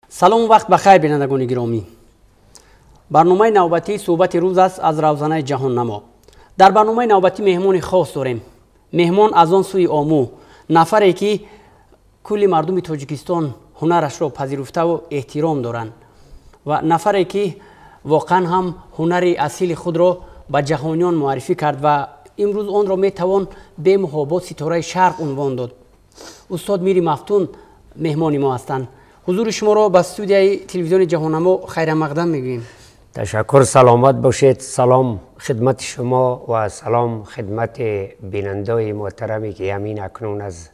سلام و وقت بخیر بینندگان گرامی. برنامه نوبتی صحبت روز است از روزنه جهان نما. در برنامه نوبتی مهمان خاص داریم. مهمان از آن سوی آمو، نفری که کلی مردم تاجیکستان هنرش را پذیرفته و احترام دارند و نفری که واقعا هم هنر اصیل خود را به جهانیان معرفی کرد و امروز آن را میتوان به محابات ستاره شرق عنوان داد. استاد میری مفتون مهمان ما هستند. حضور شما را به استودیوی تلویزیون جهان نما خیر مقدم میگوییم. تشکر، سلامت باشید. سلام خدمت شما و سلام خدمت بینندای محترمی که همین اکنون از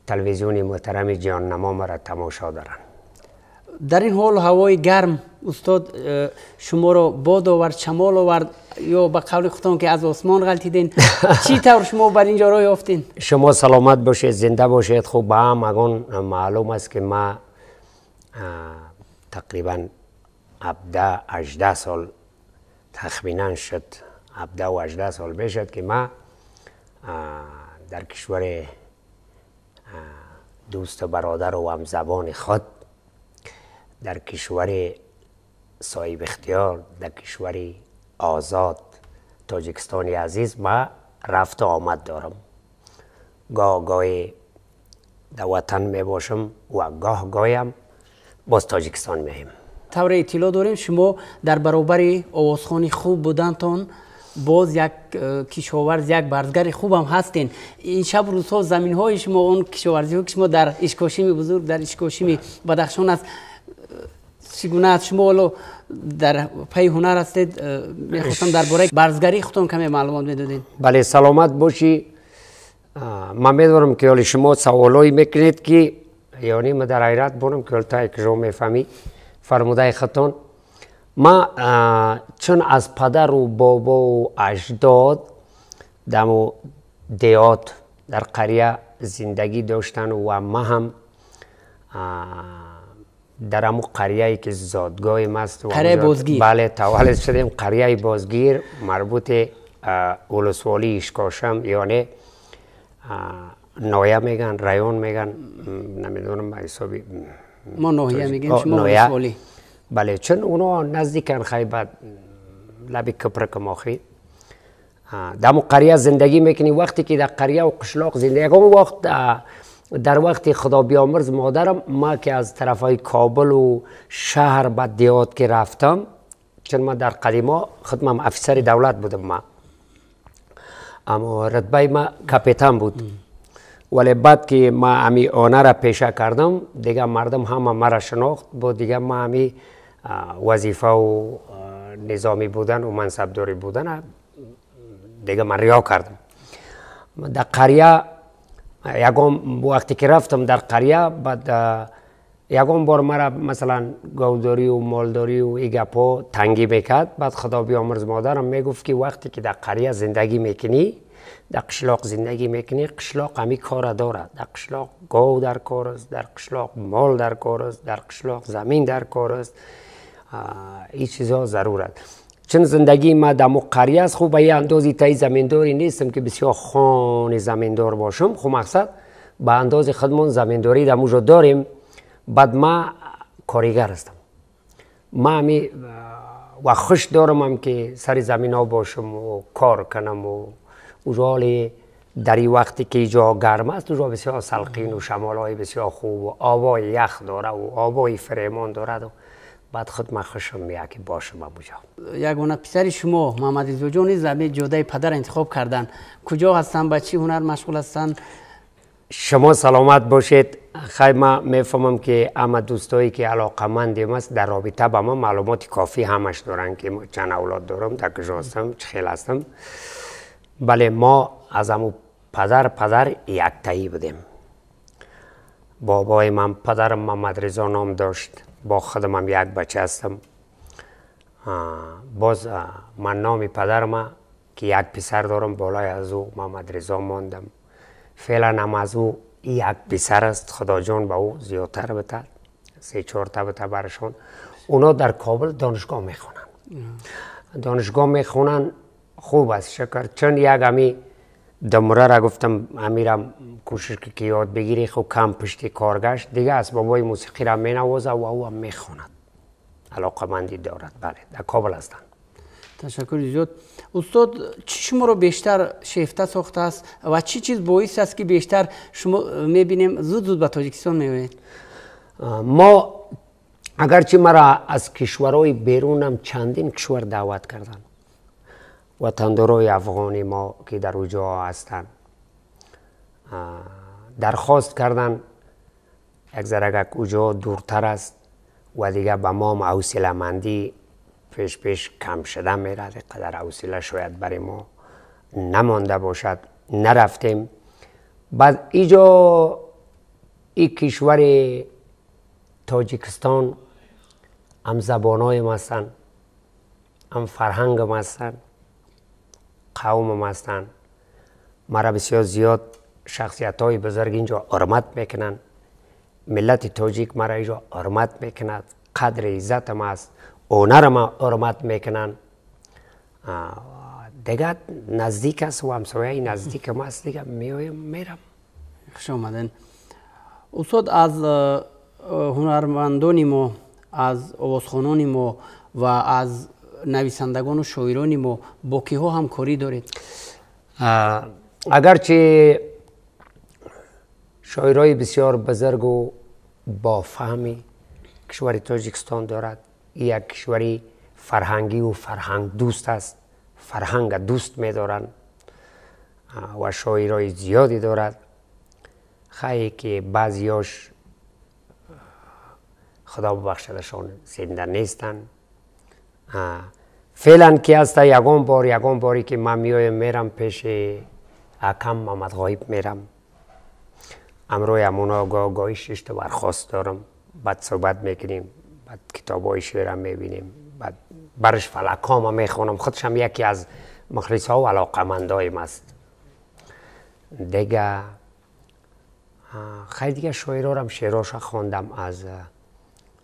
تلویزیون محترم جهان نما مرا تماشا دارند. در این حال هوای گرم استاد شما را باد آورد، شمال آورد یا به قول خودتان که از آسمان غلطیدین؟ چی طور شما بر اینجا راه یافتین؟ شما سلامت باشید، زنده باشید. خوب هم اگون معلوم است که ما تقریبا 17-18 سال تخمینا شد، 17 و 18 سال بشد که ما در کشور دوست و برادر و همزبان خود، در کشور صاحب اختیار، در کشور آزاد تاجیکستان عزیز ما رفت و آمد دارم. گاه گاهی در وطن می باشم و گاه گاهی هم باز تاجیکستان میم. طور اطلاع داریم شما در برابر آوازخوانی خوب بودنتان باز یک کشاورز، یک برزگر خوب هم هستین. این شب روزها زمین های شما، اون کشاورزی ها که شما در اشکاشیم بزرگ، در اشکاشیم بدخشان است، چگونه است؟ شما ولو در پی هنر هستید، میخواستم درباره برزگری خودتون کمی معلومات میدادین. بله، سلامت باشی. من میدونم که حالی شما سوالایی میکنید که یعنی من در حیرت بونم که تا یک جو میفهمی فرموده خطون. ما چون از پدر و بابا و اجداد دمو دیات در قریه زندگی داشتن و ما هم در همون قریه‌ای که زادگاه ماست و قریه بازگیر، بله تولد شدیم. قریه بازگیر مربوط ولسوالی اشکاشم، یعنی نایه میگن، رایون میگن، نمیدونم حسابی ما ناحیه میگیم، شما ولسوالی. بله، چون اونا نزدیکن خیبر لب کپرک ماخی. در همون قریه زندگی میکنی. وقتی که در قریه و قشلاق زندگی اون وقت در وقت خدا بیامرز مادرم، ما که از طرفای کابل و شهر به دیات که رفتم، چون ما در قدیما خدمم افسر دولت بودم، ما اما رتبه ما کاپیتان بود. ولی بعد که ما امی آنه را پیشه کردم دیگه مردم همه مرا شناخت بود. دیگه ما امی وظیفه و نظامی بودن و منصبداری بودن دیگه من ریا کردم. در قریه یکم وقتی که رفتم در قریه، بعد یکم بار مرا مثلا گوداری و مالداری و ایگپا تنگی میکرد. بعد خدا بیامرز مادرم میگفت که وقتی که در قریه زندگی میکنی، در قشلاق زندگی میکنی، قشلاق همی کار داره. در قشلاق گاو در کار است، در قشلاق مال در کار است، در قشلاق زمین در کار است. این چیزها ضرورت. چون زندگی ما در قریه است، خوب به یه اندازی تای زمینداری نیستم که بسیار خان زمیندار باشم. خب مقصد به انداز خودمون زمینداری در موجود داریم. بعد ما کارگر هستم. ما همی و خوش دارم هم که سر زمین ها باشم و کار کنم و اوجالی در این وقتی که جا گرم است، اوجا بسیار سلقین و شمال های بسیار خوب و آبای یخ داره و آبای فریمان داره و بعد خود من خوشم میاد که باشم ابوجا. یگانه پسر شما محمد رضا جان زمین جاده پدر انتخاب کردن. کجا هستن؟ با چی هنر مشغول هستن؟ شما سلامت باشید. خیلی من میفهمم که اما دوستایی که علاقمندیم است در رابطه با ما معلومات کافی همش دارن که چند اولاد دارم، در کجا هستم، چه خیل هستم. بله، ما از همون پدر یک تایی بودیم. بابای من، پدرم محمد رضا نام داشت. با خودم هم یک بچه هستم. باز من نام پدرم که یک پسر دارم، بالای از او محمد رضا ماندم. فعلا هم از او یک پسر است. خدا جان به او زیادتر بده، 3-4 تا بده برشان. اونا در کابل دانشگاه میخونن. دانشگاه میخونن، خوب است شکر. چون یک همی دموره را گفتم امیرم کوشش که یاد بگیری خب کم پشتی کار گشت دیگه اسبابای موسیقی را می نوازه و او هم می خواند علاقمندی دارد. بله در کابل هستند. تشکر زیاد. استاد چی شما رو بیشتر شیفته ساخته است و چی چیز باعث است که بیشتر شما میبینیم زود به تاجیکستان میآیید؟ ما اگرچه مرا از کشورهای بیرونم چندین کشور دعوت کردن، وطندارای افغانی ما که در اونجا هستند درخواست کردن یک ذره اونجا دورتر است و دیگه به ما حوصله مندی پیش کم شده میره، قدر حوصله شاید برای ما نمانده باشد، نرفتیم. بعد اینجا این کشور تاجیکستان هم زبانای ما هستن، هم فرهنگ ما هستن، قوم ما هستن. مرا بسیار زیاد شخصیت های بزرگ اینجا حرمت میکنن، ملت تاجیک مرا اینجا حرمت میکند، قدر عزت ما است، هنر ما حرمت میکنن. دیگه نزدیک است و همسایه نزدیک ما است، دیگه میایم میرم. خوش آمدین. استاد از هنرمندان ما، از آوازخوانان ما و از نویسندگان و شاعران ما با کیها همکاری دارید؟ اگرچه شاعرای بسیار بزرگ و با فهمی کشور تاجیکستان دارد، یک کشوری فرهنگی و فرهنگ دوست است، فرهنگ دوست می دارند و شاعرای زیادی دارد. خیلی که بعضیاش خدا ببخشدشان زنده نیستن. فعلا که هست یگان باری که من میایم میرم پیش حکم محمد غایب میرم. امروی همونا گاهی ششت برخواست دارم، بعد صحبت میکنیم، بعد کتاب های شعرم میبینیم، بعد برش فلکام میخونم. خودش هم یکی از مخلص ها و علاقمندایم است. دیگه خیلی دیگه شاعرارم شعراش خواندم از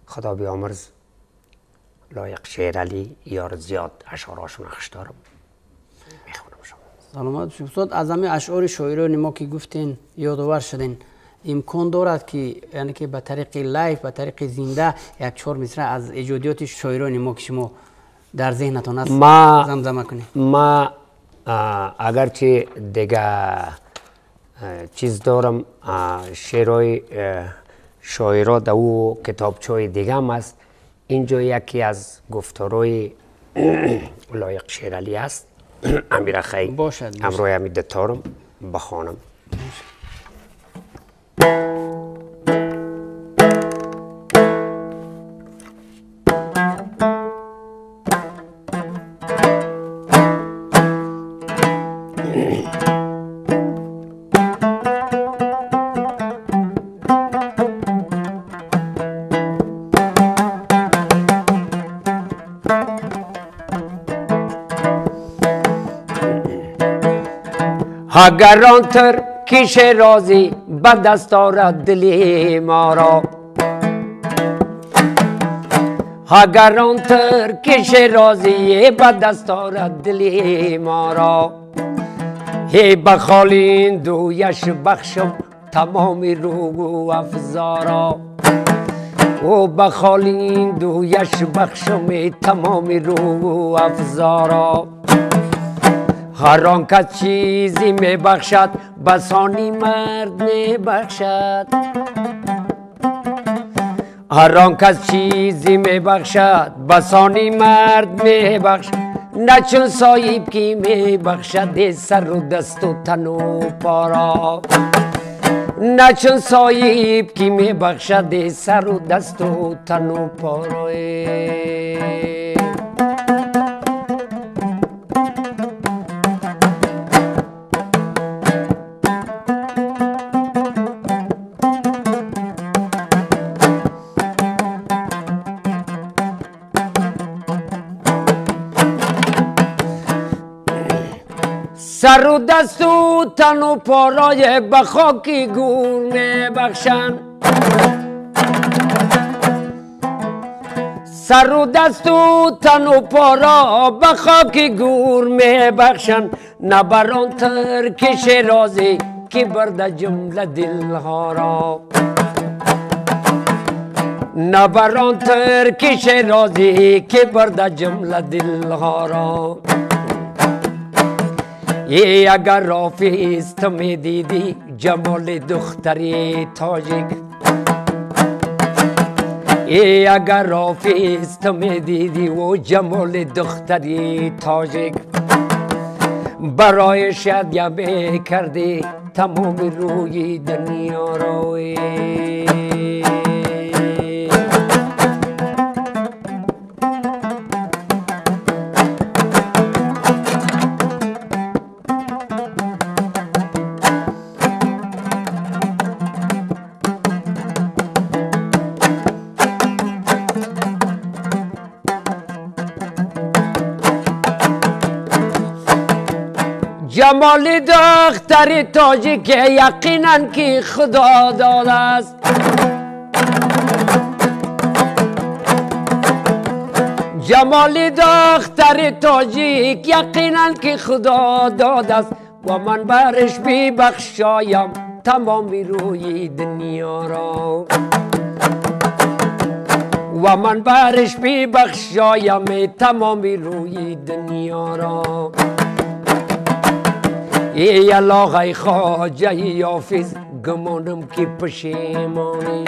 خدا بیامرز لایق شعر علی یار زیاد اشعاراشون نقش دارم میخونم. شما سلامت باشید استاد. از همه اشعار شاعران ما که گفتین یادآور شدین، امکان دارد که یعنی که به طریق لایف، به طریق زنده یک 4 مصرع از ایجادیات شاعران ما که شما در ذهنتان است زمزمه کنید؟ ما اگرچه دیگه چیز دارم، شعرهای شاعرها در او کتابچه‌های دیگه هم است. اینجا یکی از گفتارهای لایق شعر علی است. امیر خی باشد امروی همی دتارم بخوانم. اگر آن تر کش رازی به دست آرد دلی ما را، اگر آن تر کش رازی به دست آرد دلی ما را، هی بخالین دویش بخشم تمام روح و افزارا، او بخالین دویش بخشم تمام روح و افزارا. هر آن کس چیزی می بخشد بسانی مرد می بخشد، هر آن کس چیزی می بخشد بسانی مرد می بخشد. نه چون صاحب کی می بخشد سر و دست و تن و پارا، نه چون صاحب کی می بخشد سر و دست و تن و پارا. سر و دست و تن و پارای به خاکی گور می بخشن، سر و دست و تن و پا را به خاک گور می بخشن، نبران ترک شیرازی که برده جمله دلها را. نبران ترک شیرازی که برده جمله دلها را. ای اگر حافظ تو می دیدی جمال دختری تاجیک، ای اگر حافظ تو می دیدی و جمال دختری تاجیک، برای شادی می کردی تمام روی دنیا را. جمال دختر تاجیک یقینا که خدا داده است، جمال دختر تاجیک یقینا که خدا داده است و من برش ببخشایم تمام روی دنیا را. و من برش ببخشایم تمام روی دنیا را. ای الله خواجه یافز گمانم که پشیمانی،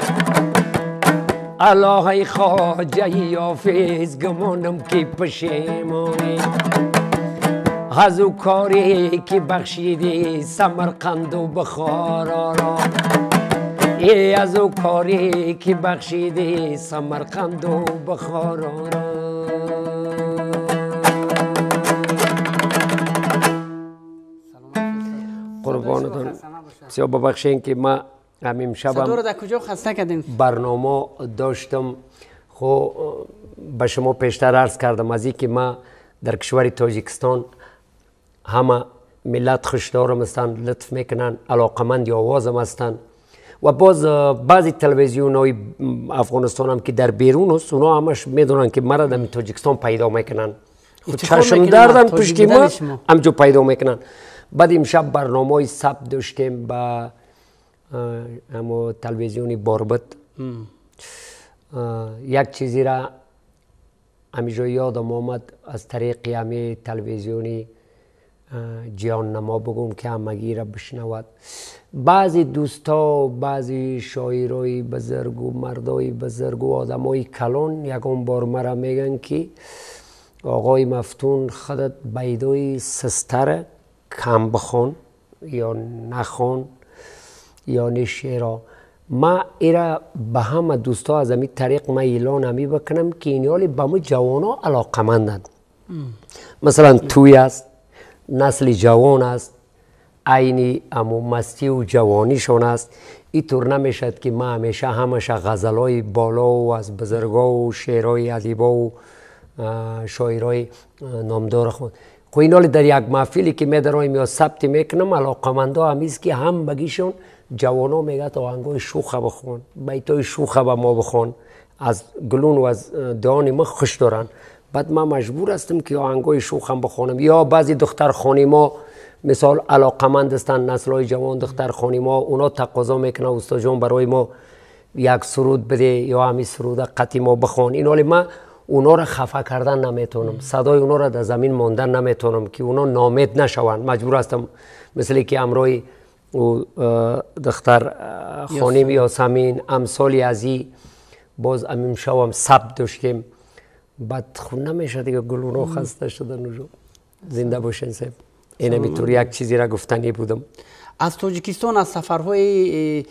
الله خواجه یافز گمانم که پشیمانی، از او کاری که بخشیدی سمرقند و بخارا را. ای از او کاری که بخشیدی سمرقند و بخارا را. قربانتون بسیار ببخشین که ما همین شبم در کجا خسته کردیم برنامه داشتم. خب به شما پیشتر عرض کردم از اینکه ما در کشور تاجیکستان همه ملت خوشدارم هستند، لطف میکنن، علاقمند آوازم هستند و باز بعضی تلویزیون های افغانستان هم که در بیرون است اونا همش میدونن که مرا در تاجیکستان پیدا میکنن، چشم دردن پشتی ما همجا پیدا میکنن. بعد امشب برنامه ثبت داشتیم با همو تلویزیونی باربت. یک چیزی را همیشه یادم آمد از طریق همه تلویزیونی جیان نما بگم که همگی را بشنود. بعضی دوستا، بعضی شاعرای بزرگ و مردای بزرگ و آدمای کلان یکم بار مرا میگن که آقای مفتون خودت بیدای سستر کم بخون یا نخون یا نشیرا. ما ایرا به همه دوستا از امی طریق ما اعلان همی بکنم که این حالی به ما جوانا علاقمندند. مثلا توی است، نسل جوان است، عینی امو مستی و جوانیشون است. اینطور نمیشد که ما همیشه همش غزلای بالا و از بزرگا و شعرهای ادیبا و شاعرای نامدار خود. خو این حالی در یک محفلی که می درایم یا ثبت میکنم علاقمندا همیست که هم بگیشون جوانا میگه تا آهنگای شوخه بخون، بیتای شوخه به ما بخون، از گلون و از دهان ما خوش دارن. بعد ما مجبور هستم که آهنگای شوخم بخونم. یا بعضی دختر خانیما مثال علاقمند هستن، نسل‌های جوان دختر خانیما، اونا تقاضا میکنن استاد جان برای ما یک سرود بده یا همین سرود قطعی ما بخون. این حالی ما اونا را خفه کردن نمیتونم، صدای اونا را در زمین ماندن نمیتونم که اونا نامید نشوند. مجبور هستم مثل که امروی دختر خانم یاسمین امثالی از این باز امشب هم ثبت داشتیم. بعد خود نمیشه دیگه گلونا خسته شدن و زنده باشین صاحب. این میتور یک چیزی را گفتنی بودم. از تاجیکستان، از سفرهای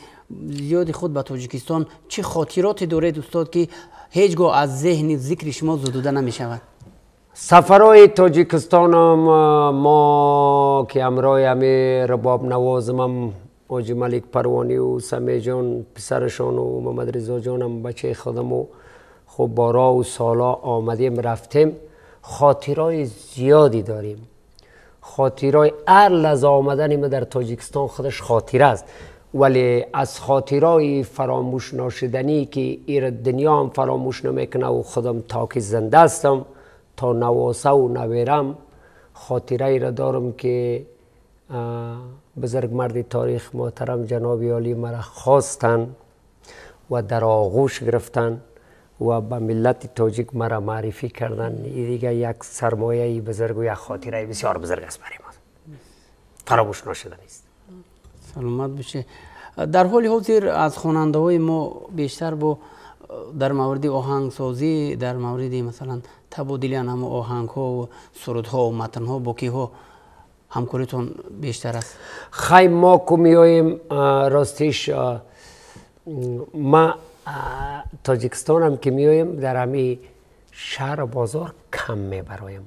زیاد خود به تاجیکستان چه خاطراتی دارید استاد که هیچگاه از ذهن ذکر شما زدوده نمی شود؟ سفرهای تاجیکستان هم ما که همراه همه رباب نوازم هم حاجی ملک پروانی و سمی جان پسرشان و محمد رضا جان هم بچه خودم و خب بارا و سالا آمدیم رفتیم. خاطرهای زیادی داریم. خاطرهای هر لحظه آمدن ما در تاجیکستان خودش خاطره است ولی از خاطرهای فراموش ناشدنی که ایر دنیا هم فراموش نمیکنه و خودم تا که زنده استم تا نواسه و نویرم خاطره ای را دارم که بزرگ مرد تاریخ محترم جناب عالی مرا خواستن و در آغوش گرفتن و به ملت تاجیک مرا معرفی کردن. این دیگه یک سرمایه بزرگ و یک خاطره بسیار بزرگ است برای ما، فراموش ناشدنی است. سلامت بشه. در حال حاضر از خواننده های ما بیشتر با در مورد آهنگسازی، در مورد مثلا تبادل نام آهنگ ها و سرود ها و متن ها با کی ها همکاریتون بیشتر است؟ خیلی ما که میاییم راستیش ما تاجیکستان هم که میاییم در همی شهر و بازار کم میبرایم.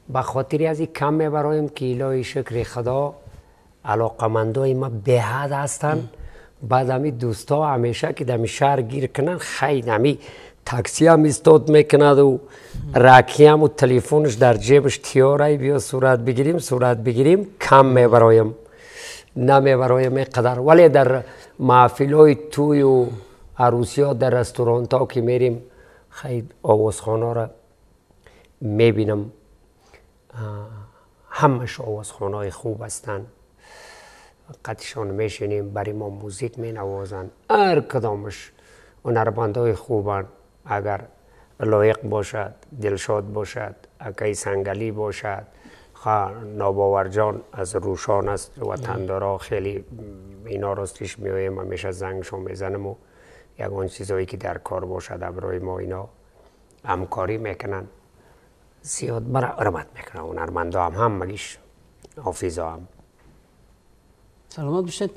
به خاطر از این کم میبرایم که الهی شکر خدا علاقمندای ما به حد هستن. بعد همی دوستا همیشه که در شهر گیر کنن خیلی همی تاکسی هم استاد میکند و راکی هم و تلیفونش در جیبش تیاره بیا صورت بگیریم کم میبرایم، نمیبرایم قدر. ولی در محفل های توی و عروسی ها در رستورانت ها که میریم خیلی آوازخانه را میبینم، همش آوازخانه های خوب هستن، قدشان میشنیم، برای ما موزیک می نوازن، هر کدامش هنرمندای خوبن. اگر لایق باشد، دلشاد باشد، اکای سنگلی باشد، ناباور جان از روشان است وطندارا خیلی اینا راستش میایم همیشه زنگشون میزنم و یگان چیزایی که در کار باشد برای ما اینا همکاری میکنن، زیاد برای حرمت میکنن. هنرمندا هم مگیش حافظا هم. سلامت باشید.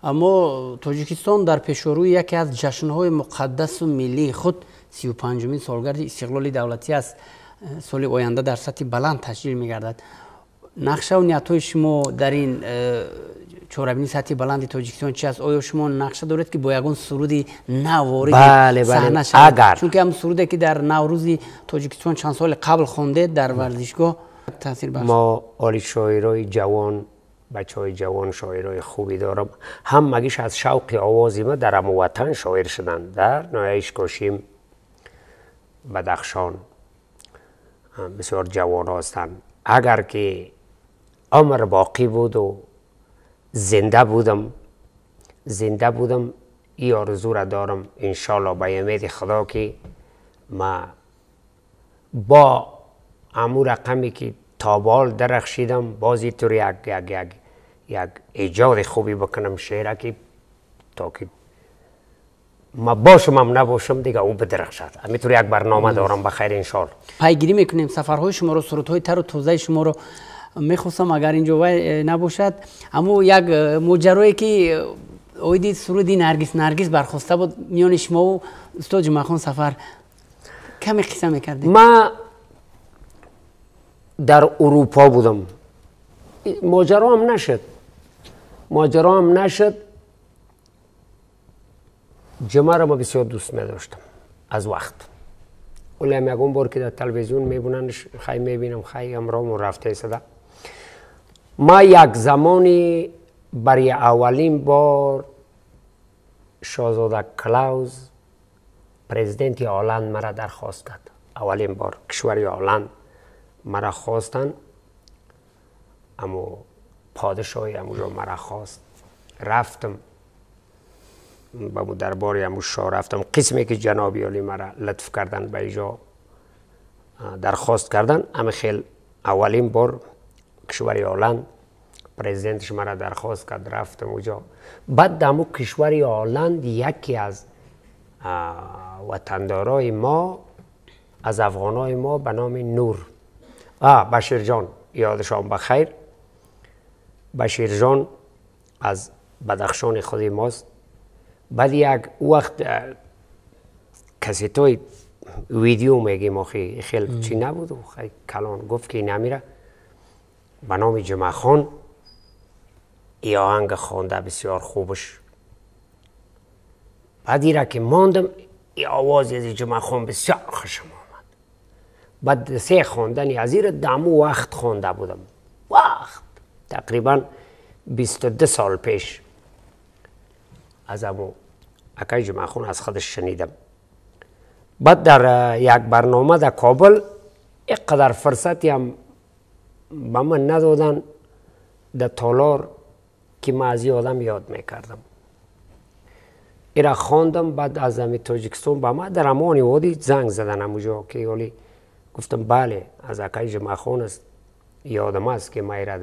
اما تاجیکستان در پیشروی یکی از جشن‌های مقدس و ملی خود 35مین سالگرد استقلال دولتی است. سال آینده در سطح بلند تشکیل می‌گردد. نقشه و نیت‌های شما در این چهارمین سطح بلند تاجیکستان چی است؟ آیا شما نقشه دارید که با یگان سرودی نوارد صحنه شود؟ چون که هم سرودی که در نوروز تاجیکستان چند سال قبل خوانده در ورزشگاه تاثیر بخش. ما عالی شاعرای جوان، بچهای جوان شاعرای خوبی دارم. هم مگیش از شوق آوازی ما در هم وطن شاعر شدن. در نایش کشیم، بدخشان بسیار جوان هستند. اگر که عمر باقی بود و زنده بودم این آرزو را دارم انشالله به امید خدا که ما با امو رقمی که تابال درخشیدم بازی طور یک ایجاد خوبی بکنم شعره که تا که ما باشم هم نباشم دیگه او بدرخشد. همینطور یک برنامه دارم بخیر انشالله. پیگیری میکنیم سفرهای شما رو، سرودهای تر و تازه شما رو. میخواستم اگر اینجا نباشد اما یک ماجرایی که اویدی سرودی نرگس برخواسته بود میان شما و استاد جمعه خان سفر، کمی قصه میکردیم. ما در اروپا بودم، ماجرا هم نشد. جمعه را ما بسیار دوست می‌داشتم از وقت. ولی هم یکون بار که در تلویزیون میبیننش خیلی میبینم خیلی امرام رفته صدا. ما یک زمانی برای اولین بار شاهزاده کلاوز پرزیدنت هلند مرا درخواست کرد. اولین بار کشور هلند مرا خواستن، اما پادشاهی همونجا مرا خواست. رفتم با دربار همون شاه رفتم. قسمی که جناب عالی مرا لطف کردن به اینجا درخواست کردن، اما خیلی اولین بار کشور هلند پرزیدنتش مرا درخواست کرد، رفتم اونجا. بعد در همون کشور هلند یکی از وطندارای ما، از افغانای ما به نام نور بشیر جان، یادشان بخیر، بشیر جان از بدخشان خود ماست. بعد یک وقت کسیتای ویدیو میگیم خیلی چی نبود و خیلی کلان گفت که نمیره به نام جمعه خان ای آهنگ خوانده بسیار خوبش. بعد ایره که ماندم ای آوازی از جمعه خان بسیار خوشم آمد. بعد سه خواندنی از ایره دمو وقت خوانده بودم، وقت تقریبا 22 سال پیش از امو اکای جمعه خون از خودش شنیدم. بعد در یک برنامه در کابل اینقدر فرصتی هم به من ندادن در تالار که من از این آدم یاد میکردم. ایرا خواندم. بعد از همی تاجیکستان به من در امان وادی زنگ زدن همونجا که ولی گفتم بله از اکای جمعه خون است، یادم است که من ایرا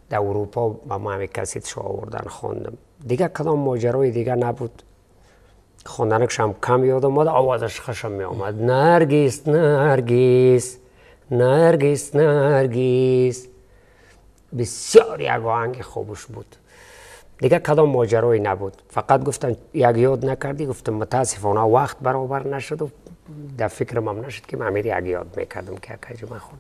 در اروپا به من همی کسیتش آوردن خواندم. دیگه کدام ماجرای دیگه نبود. خواندنش هم کم یادم اومد، آوازش خوشم می آمد. نرگس نرگس نرگس نرگس، بسیار یک آهنگ خوبش بود. دیگه کدام ماجرایی نبود. فقط گفتن یک یاد نکردی. گفتم متاسفانه وقت برابر نشد و در فکرم هم نشد که من یک یاد میکردم که اکای جمعه خون.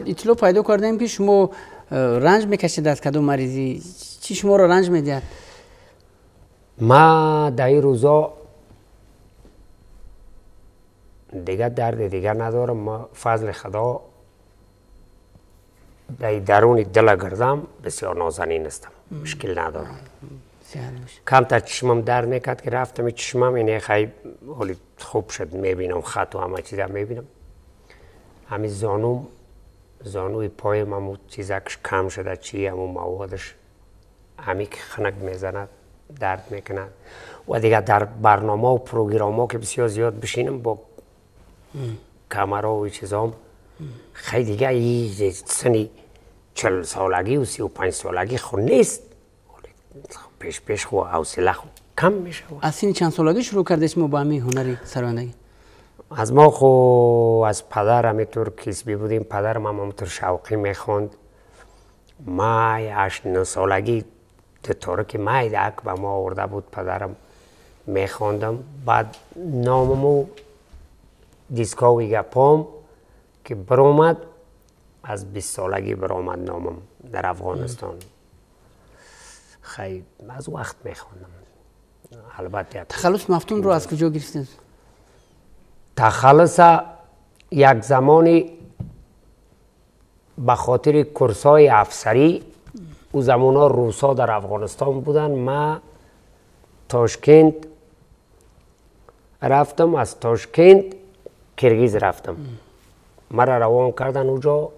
اطلاع پیدا کردیم که شما رنج میکشید از کدام مریضی؟ چی شما رو رنج میدید؟ ما در این روزا دیگه درد دیگه ندارم. ما فضل خدا در درون دل گردم بسیار نازنین هستم، مشکل ندارم. کم تا چشمم درد میکرد که رفتم چشمم اینه خیلی خوب شد، میبینم خط و همه چیزا میبینم. همین زانوی پایم همون چیزاکش کم شده، چی همون موادش همی که خنک میزند درد میکند. و دیگه در برنامه و پروگرام ها که بسیار زیاد بشینم با کامرا و چیزام خیلی دیگه این سنی 40 سالگی و 35 سالگی خود نیست. پیش خو حوصله خو کم میشه. از سن چند سالگی شروع کردید ما با همین هنری سرانندگی؟ از ما خو از پدر همینطور کسبی بودیم. پدرم هم همینطور شوقی میخوند. ما 8 9 سالگی طوری که مایدک به ما آورده بود پدرم میخوندم. بعد ناممو دیسکاوی گپام که برآمد از 20 سالگی برآمد نامم در افغانستان. خیلی از وقت میخوندم. البته تخلص مفتون رو از کجا گرفتید؟ تخلص یک زمانی به خاطر کورسای افسری او زمانا روسا در افغانستان بودن. ما تاشکند رفتم، از تاشکند کرگیز رفتم. مرا روان کردن اونجا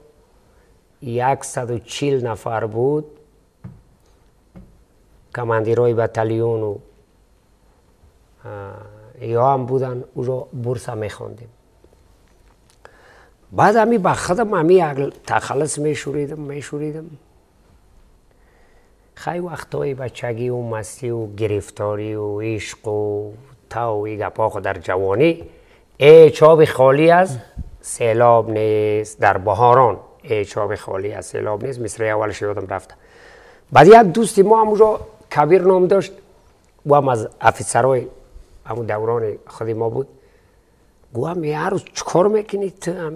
140 نفر بود، کماندیرای بتالیون و یا هم بودن. اونجا بورس میخوندیم. بعد همی با خودم همی تخلص میشوریدم. خیلی وقتای بچگی و مستی و گرفتاری و عشق و تا و گپا خود در جوانی چاب خالی از سیلاب نیست. در بهاران چاب خالی از سیلاب نیست. مصر اولش یادم رفته. بعد یک دوستی ما همونجا کبیر نام داشت و هم از افسرهای همون دوران خودی ما بود. گوهم یه روز چکار میکنی تو؟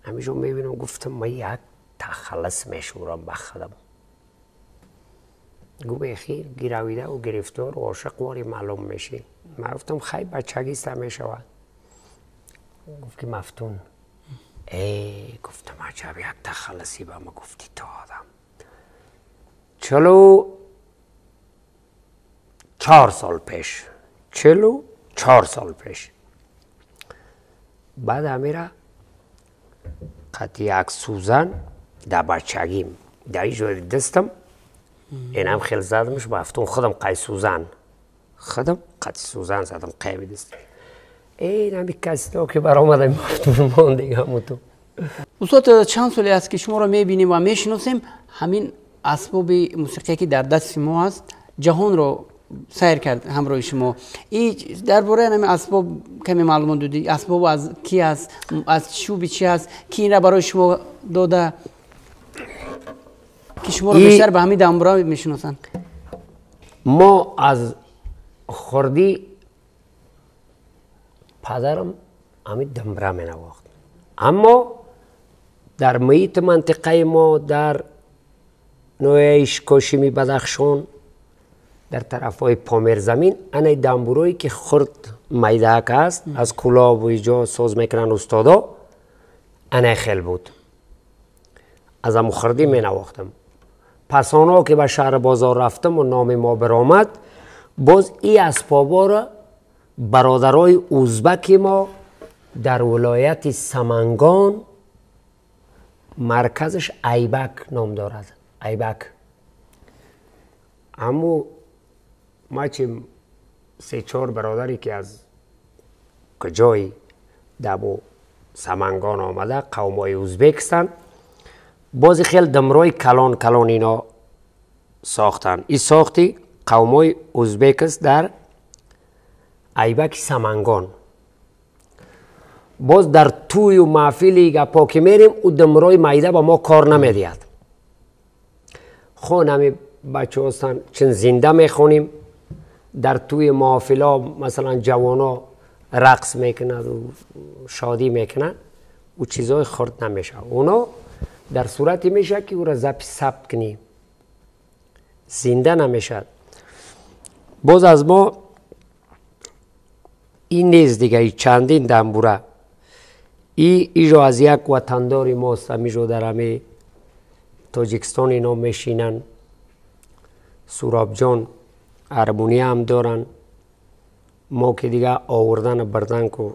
همیجا میبینم. گفتم ما یک تخلص میشورم بخدم. گو بخیر گیراویده و گرفتار و عاشق واری معلوم میشی. من گفتم خیلی بچگیست میشود. گفت که مفتون. گفتم عجب یک تخلصی به ما گفتی تو آدم. 44 سال پیش 44 سال پیش بعد همیره قد یک سوزن در بچگیم در اینجا دستم اینم خیلی زدمش با هفتون خودم قی سوزن زدم قیبی دست. این همی کسی که برآمده مفتون من دیگه همون تو. استاد چند سالی است که شما رو میبینیم و میشناسیم. همین اسباب موسیقی که در دست ما هست جهان رو سیر کرد همراه شما. این درباره همین اسباب کمی معلومات دادی؟ اسباب از کی است؟ از چوبی چی است؟ کی این را برای شما داده که شما رو بیشتر به همین دنبرا میشناسن؟ ما از خوردی پدرم همین دنبرا می نواخت. اما در محیط منطقه ما در نوع کاشمی بدخشان در طرف های پامیر زمین انای دنبروی که خرد میدهک است از کلاب و ایجا ساز میکنن استادا انای خیل بود. از همون خردی می نواختم. پسانا که به شهر بازار رفتم و نام ما برآمد، باز این اسبابا را برادرای ازبک ما در ولایت سمنگان، مرکزش ایبک نام دارد. ایبک. اما ما چه 3-4 برادری که از کجای دبو سمنگان آمده، قومای ازبکستان، بازی خیلی دمرای کلان اینا ساختن. این ساختی قومای ازبک است در ایبک سمنگان. باز در توی و محفلی گپا که میریم او دمرای مایده با ما کار نمیدید. خونمی بچه هستن چند زنده میخونیم، در توی محافلا مثلا جوانا رقص میکنند و شادی میکنند، او چیزای خورد نمیشه. اونا در صورتی میشه که او را ثبت کنیم، زنده نمیشد. باز از ما این نیز دیگه، ای چندین دنبوره ایجا از یک وطنداری ماست، همیجا در همه تاجیکستان اینا میشینن، سورابجان ارمونی هم دارن. ما که دیگه آوردن بردن که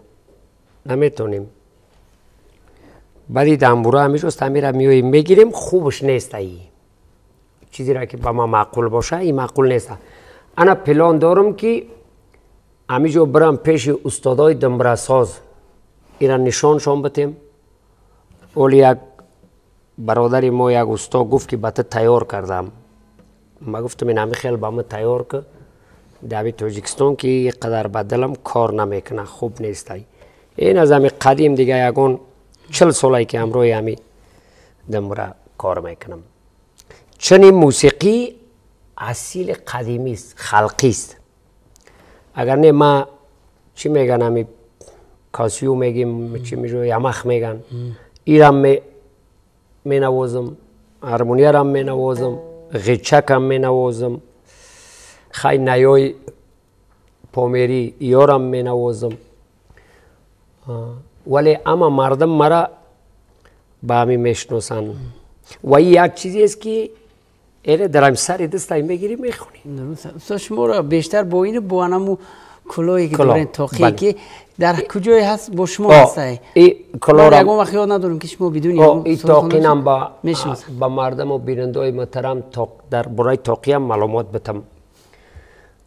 نمیتونیم. بعدی دنبوره همیجاست، همیره میویم میگیریم. خوبش نیست ای چیزی را که با ما معقول باشه، این معقول نیست. انا پلان دارم که همیجا برم پیش استادای دنبره ساز، ایران نشانشان بتیم. اولی یک برادری ما یک استاد گفت که بته تیار کردم. ما گفتم این همی خیلی با من تیار که در تاجیکستان که یک قدر بدلم کار نمیکنه، خوب نیست. این از همی قدیم دیگه یکون 40 ساله که امروی همی دنبره کار میکنم. چنین موسیقی اصیل قدیمی است، خلقی است. اگر نه ما چی میگن، همی کاسیو میگیم، چی میگه، یمخ میگن. ایرم می نوازم، هارمونیا هم می نوازم، غیچک هم می نوازم، خیلی نیای پامیری یارم می نوازم. ولی اما مردم مرا با همی میشناسن. و این یک چیزی است که ایره درم سری دستایی میگیری میخونی. درست. شما را بیشتر با این بوانمو کلاهی که دارین تاقیه که در کجای هست با شما هسته؟ این کلاه را یکم وقت یاد ندارم که شما بدونی. این تاقینم با مردم و بینندهای محترم در برای تاقیم معلومات بتم.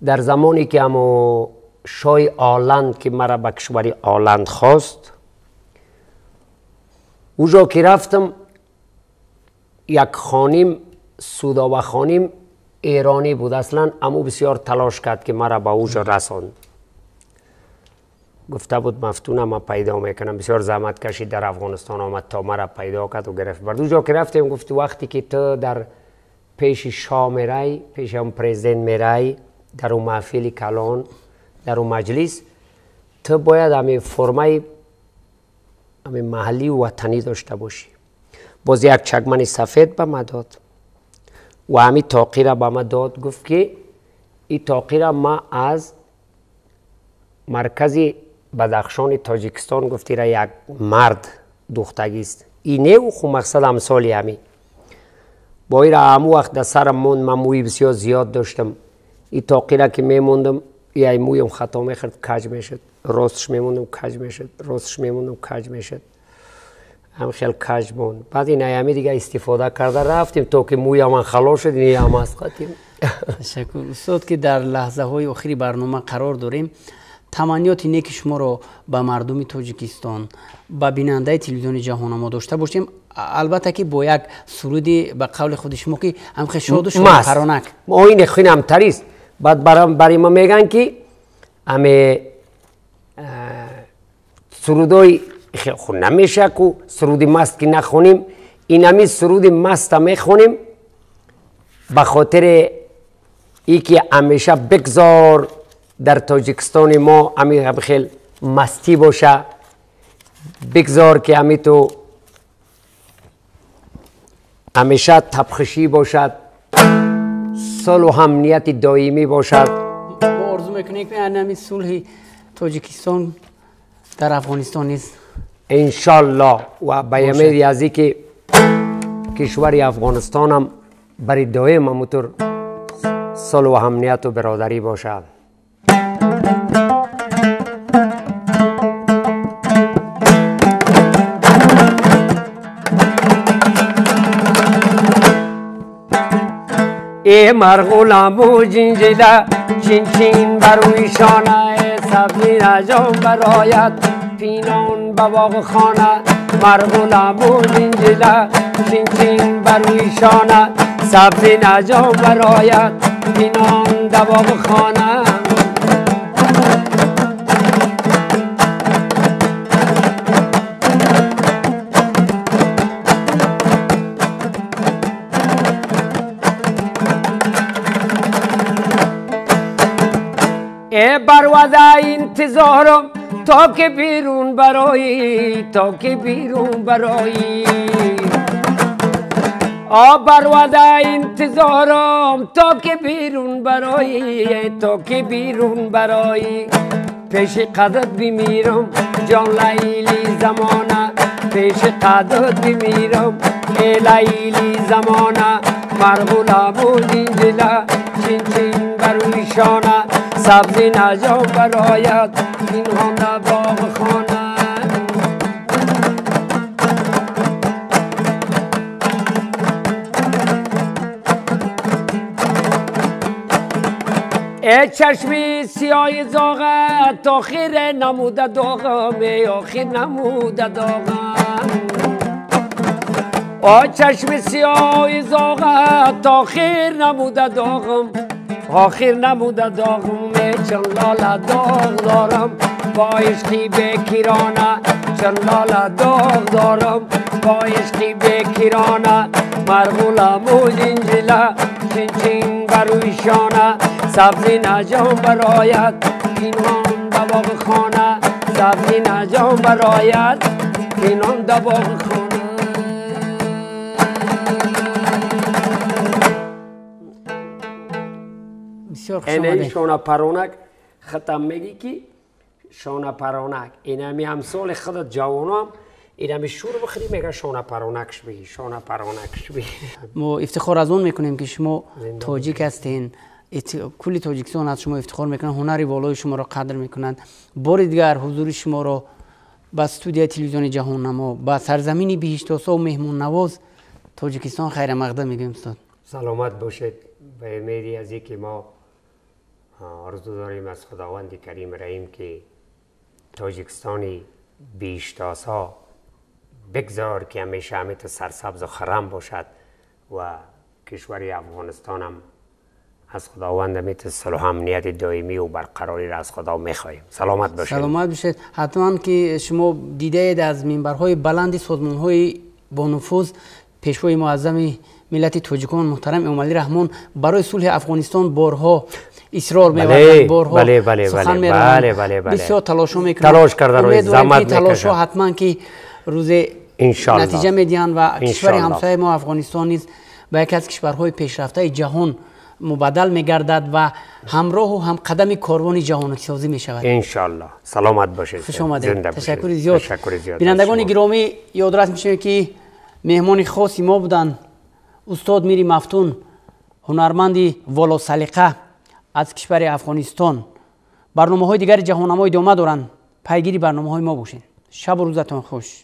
در زمانی که همو شای آلند که مرا به کشوری آلند خواست، اوجا که رفتم یک خانیم سودا و خانیم ایرانی بود اصلا، اما بسیار تلاش کرد که مرا به اوجا رساند. گفته بود مفتونم ما پیدا میکنم، بسیار زحمت کشید در افغانستان آمد تا مرا پیدا کرد و گرفت. بعد اوجا که رفتیم گفت وقتی که تو در پیش شاه میرای، پیش هم پرزیدنت میرای، در اون محفل کلان، در اون مجلس، تو باید همین فرمای همین محلی و وطنی داشته باشی. باز یک چکمن سفید به ما داد و همین تاقی را به ما داد. گفت که این تاقی را ما از مرکز بدخشان تاجیکستان، گفتی را یک مرد دختگی است. اینه و خو مقصد امثالی همی. با این را همو وقت در سرم موند، من موی بسیار زیاد داشتم. این تاقی را که میموندم، یه مویم خطا میخورد کج میشد، راستش میموندم کج میشد، راستش میموندم کج میشد، هم خیلی کج موند. بعد این ایامی دیگه استفاده کرده رفتیم تا که موی من خلاص شد. این هم اسقطیم. تشکر استاد که در لحظه های آخری برنامه قرار داریم. تمنیات اینه که شما رو به مردم تاجیکستان، به بیننده تلویزیون جهان ما داشته باشیم. البته که با یک سرودی به قول خود شما که هم خیلی شاد و شادمانک. ما این خیلی هم تریست. بعد برای ما میگن که همه سرودای خود نمیشه که سرودی مست که نخونیم. این همی سرودی مست میخونیم به خاطر ای که همیشه بگذار در تاجیکستان ما همی خیلی مستی باشه، بگذار که همی تو همیشه تبخشی باشد، صلح و امنیت دائمی باشد. ما آرزو میکنیم که همین صلح تاجیکستان در افغانستان نیست انشالله. و به امید از که کشور افغانستان هم برای دایم همونطور صلح و امنیت و برادری باشد. ای مرغولم و جنجیده چین چین بروی شانه سبزی نجام برایت پینان به باغ خانه مرغولم و جنجیده چین چین بروی شانه سبزی نجام برایت پینان به باغ خانه ای بروده انتظارم تا که بیرون برایی تا که بیرون برایی بروده انتظارم تا که بیرون برایی تا که بیرون برایی پیش قدرت بمیرم جان لیلی زمانه پیش قدرت بمیرم ای لیلی زمانه مرغولم و جنجله چین چین بروی شانه سبزی نجام برایت پینهان در باغ خانه ای چشمی سیاه زاغت تا خیر نموده داغم ای آخر نموده داغم چشم سیاه زاغت تا خیر نموده داغم آخر نموده داغم چون لاله داغ دارم با عشقی بکیرانه چون لاله داغ دارم با عشقی بکیرانه مرغولم و جنجله چین چین بروی شانه سبزی نجام برایت پینان در باغ خانه سبزی نجام برایت پینان در باغ خانه اینه شانه پرونک ختم میگی که شانه پرونک اینمی همسال خودت جوانم اینمی شور بخری میگه شانه پرونکش بگی شانه پرونکش بگی ما افتخار از اون میکنیم که شما تاجیک هستین کلی تاجیکستان از شما افتخار میکنن هنری بالای شما را قدر میکنن بار دیگر حضور شما را با استودیو تلویزیون جهان نما با سرزمینی بهشت‌آسا و مهمون نواز تاجیکستان خیر مقدم میگیم استاد سلامت باشید به امیدی از اینکه ما آرزو داریم از خداوند کریم رحیم که تاجیکستانی بهشت‌آسا بگذار که همیشه همیت سرسبز و خرم باشد و کشور افغانستان هم از خداوند همیت صلح و امنیت دائمی و برقراری را از خدا میخواهیم. سلامت باشید. سلامت باشید. حتما که شما دیده اید از منبرهای بلند سازمان‌های با نفوذ پیشوای معظم ملت تاجیکان محترم امام علی رحمان برای صلح افغانستان بارها اصرار می‌ورزند بارها سخن می‌رانند بسیار تلاش می‌کنند تلاش کرده روی زحمت می‌کشند تلاش حتما که روز نتیجه میدین و کشور همسایه ما افغانستان نیز به یکی از کشورهای پیشرفته جهان مبادل می‌گردد و همراه و هم قدم کاروان جهانی سازی می‌شود ان شاء الله. سلامت باشید. خوش آمدید. تشکر زیاد. بینندگان گرامی یادرس میشه که مهمان خاصی ما بودند استاد میری مفتون هنرمندی والا سلیقه از کشور افغانستان. برنامه‌های دیگر جهان نما ادامه دارند. پیگیری برنامه‌های ما باشین. شب و روزتان خوش.